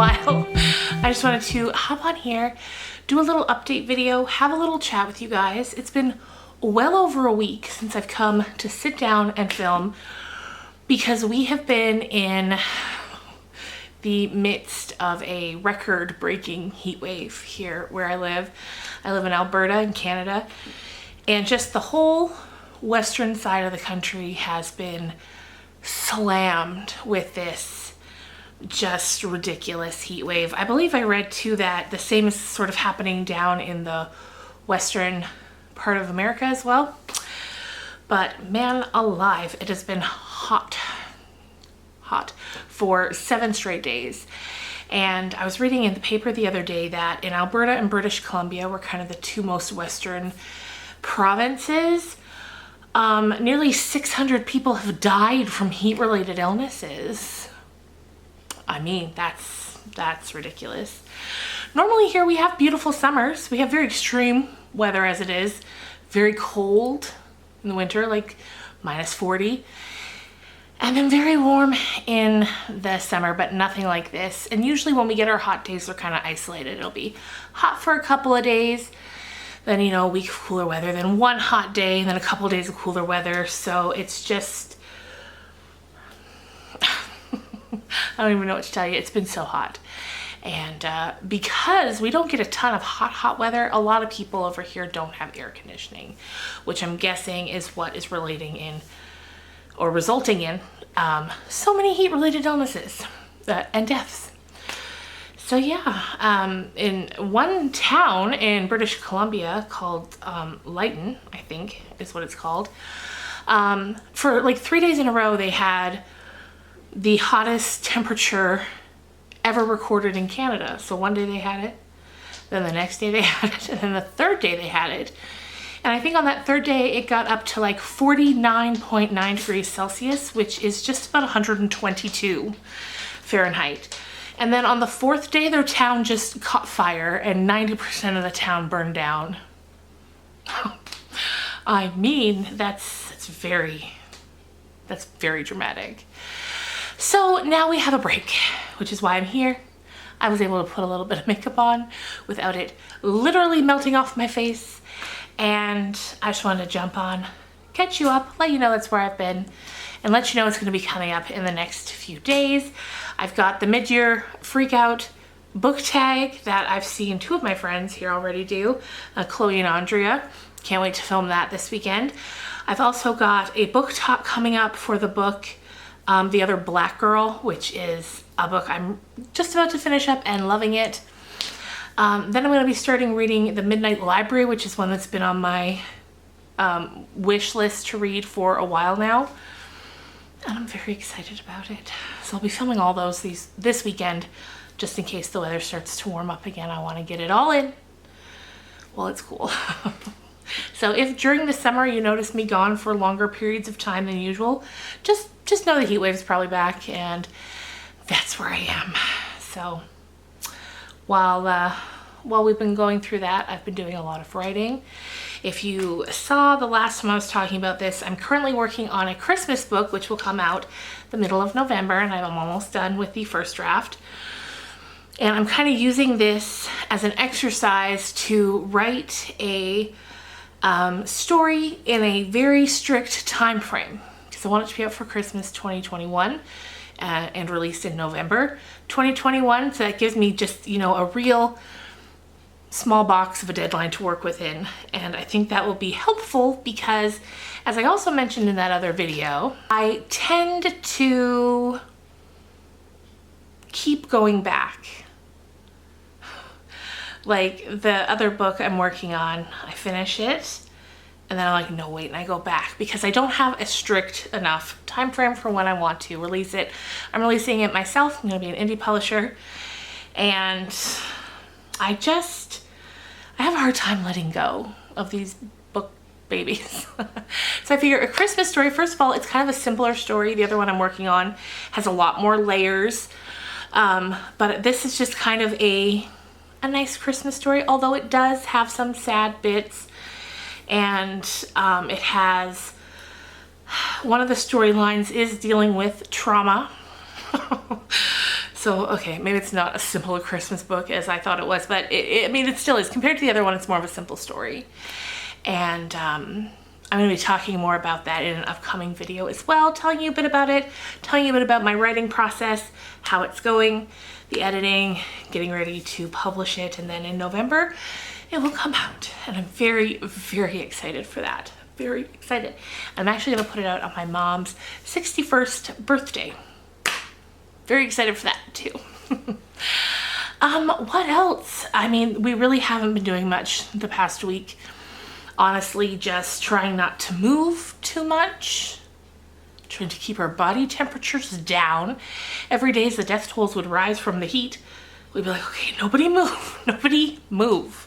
while. I just wanted to hop on here, do a little update video, have a little chat with you guys. It's been well over a week since I've come to sit down and film because we have been in the midst of a record-breaking heat wave here where I live. I live in Alberta in Canada, and just the whole western side of the country has been slammed with this just ridiculous heat wave. I believe I read too that the same is sort of happening down in the western part of America as well. But man alive, it has been hot for 7 straight days. And I was reading in the paper the other day that in Alberta and British Columbia were kind of the two most western provinces. Nearly 600 people have died from heat-related illnesses. I mean, that's ridiculous. Normally here we have beautiful summers. We have very extreme weather as it is. Very cold in the winter, like -40. And then very warm in the summer, but nothing like this. And usually when we get our hot days, they're kind of isolated. It'll be hot for a couple of days, then, you know, a week of cooler weather, then one hot day, and then a couple of days of cooler weather. So it's just, I don't even know what to tell you. It's been so hot. And because we don't get a ton of hot weather, a lot of people over here don't have air conditioning, which I'm guessing is what is relating in or resulting in so many heat-related illnesses and deaths. So yeah, in one town in British Columbia called Lytton, I think is what it's called, for like 3 days in a row they had the hottest temperature ever recorded in Canada. So one day they had it, then the next day they had it, and then the third day they had it. And I think on that third day, it got up to like 49.9 degrees Celsius, which is just about 122 Fahrenheit. And then on the fourth day, their town just caught fire and 90% of the town burned down. I mean, that's very dramatic. So now we have a break, which is why I'm here. I was able to put a little bit of makeup on without it literally melting off my face. And I just wanted to jump on, catch you up, let you know that's where I've been, and let you know what's going to be coming up in the next few days. I've got the mid-year freak out book tag that I've seen 2 of my friends here already do, Chloe and Andrea. Can't wait to film that this weekend. I've also got a book talk coming up for the book The Other Black Girl, which is a book I'm just about to finish up and loving it. Then I'm going to be starting reading The Midnight Library, which is one that's been on my wish list to read for a while now. And I'm very excited about it. So I'll be filming all those this weekend, just in case the weather starts to warm up again. I want to get it all in while it's cool. So if during the summer you notice me gone for longer periods of time than usual, just know the heat wave's probably back, and that's where I am. So while we've been going through that, I've been doing a lot of writing. If you saw the last time I was talking about this, I'm currently working on a Christmas book, which will come out the middle of November, and I'm almost done with the first draft. And I'm kind of using this as an exercise to write a story in a very strict time frame, because I want it to be out for Christmas 2021 and released in November 2021. So that gives me just, you know, a real small box of a deadline to work within. And I think that will be helpful because, as I also mentioned in that other video, I tend to keep going back. Like the other book I'm working on, I finish it and then I'm like, no, wait, and I go back because I don't have a strict enough time frame for when I want to release it. I'm releasing it myself. I'm gonna be an indie publisher, and I have a hard time letting go of these book babies. So I figure a Christmas story, first of all, it's kind of a simpler story. The other one I'm working on has a lot more layers, but this is just kind of a nice Christmas story, although it does have some sad bits, and it has, one of the storylines is dealing with trauma. So, okay, maybe it's not a simple Christmas book as I thought it was, but I mean, it still is. Compared to the other one, it's more of a simple story. And I'm going to be talking more about that in an upcoming video as well, telling you a bit about it, telling you a bit about my writing process, how it's going, the editing, getting ready to publish it, and then in November, it will come out. And I'm very, very excited for that. Very excited. I'm actually going to put it out on my mom's 61st birthday. Very excited for that too. What else? I mean, we really haven't been doing much the past week. Honestly, just trying not to move too much. Trying to keep our body temperatures down. Every day as the death tolls would rise from the heat, we'd be like, okay, nobody move, nobody move.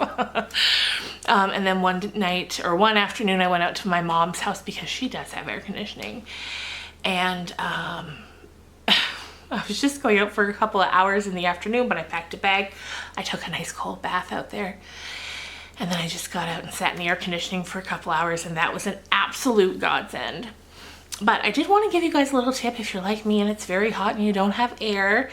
And then one night or one afternoon, I went out to my mom's house because she does have air conditioning. And I was just going out for a couple of hours in the afternoon, but I packed a bag. I took a nice cold bath out there. And then I just got out and sat in the air conditioning for a couple hours, and that was an absolute godsend. But I did want to give you guys a little tip if you're like me and it's very hot and you don't have air.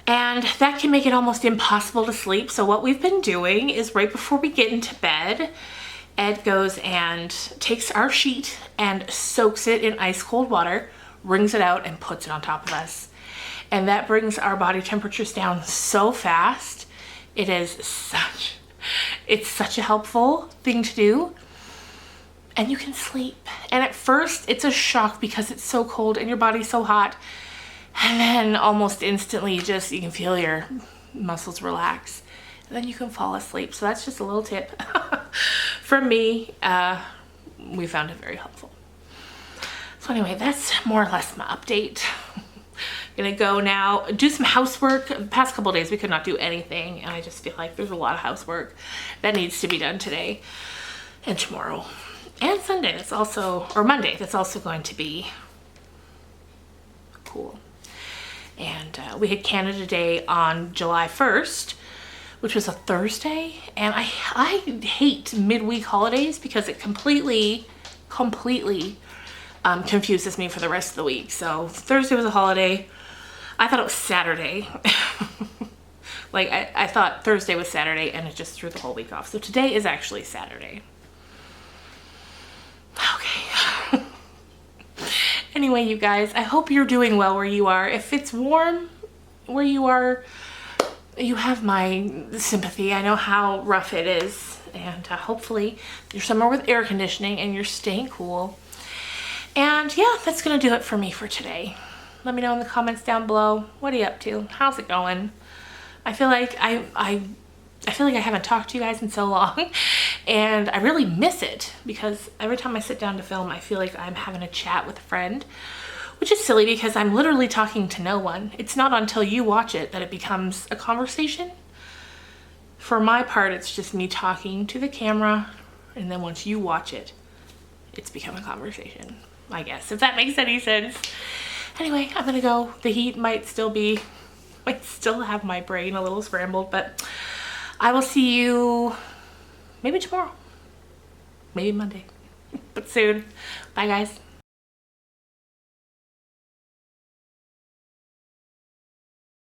And that can make it almost impossible to sleep. So what we've been doing is right before we get into bed, Ed goes and takes our sheet and soaks it in ice cold water, wrings it out and puts it on top of us. And that brings our body temperatures down so fast. It's such a helpful thing to do. And you can sleep. And at first it's a shock because it's so cold and your body's so hot. And then almost instantly you can feel your muscles relax. And then you can fall asleep. So that's just a little tip from me. We found it very helpful. So anyway, that's more or less my update. Gonna go now, do some housework. The past couple days we could not do anything, and I just feel like there's a lot of housework that needs to be done today and tomorrow and Sunday. Monday. That's also going to be cool. And we had Canada Day on July 1st, which was a Thursday, and I hate midweek holidays because it completely confuses me for the rest of the week. So Thursday was a holiday. I thought it was Saturday. Like I thought Thursday was Saturday and it just threw the whole week off. So today is actually Saturday. Okay. Anyway, you guys, I hope you're doing well where you are. If it's warm where you are, you have my sympathy. I know how rough it is. And hopefully you're somewhere with air conditioning and you're staying cool. And yeah, that's gonna do it for me for today. Let me know in the comments down below. What are you up to? How's it going? I feel like I haven't talked to you guys in so long, and I really miss it because every time I sit down to film, I feel like I'm having a chat with a friend, which is silly because I'm literally talking to no one. It's not until you watch it that it becomes a conversation. For my part, it's just me talking to the camera, and then once you watch it, it's become a conversation, I guess, if that makes any sense. Anyway, I'm gonna go. The heat might still have my brain a little scrambled, but I will see you maybe tomorrow, maybe Monday, but soon. Bye guys.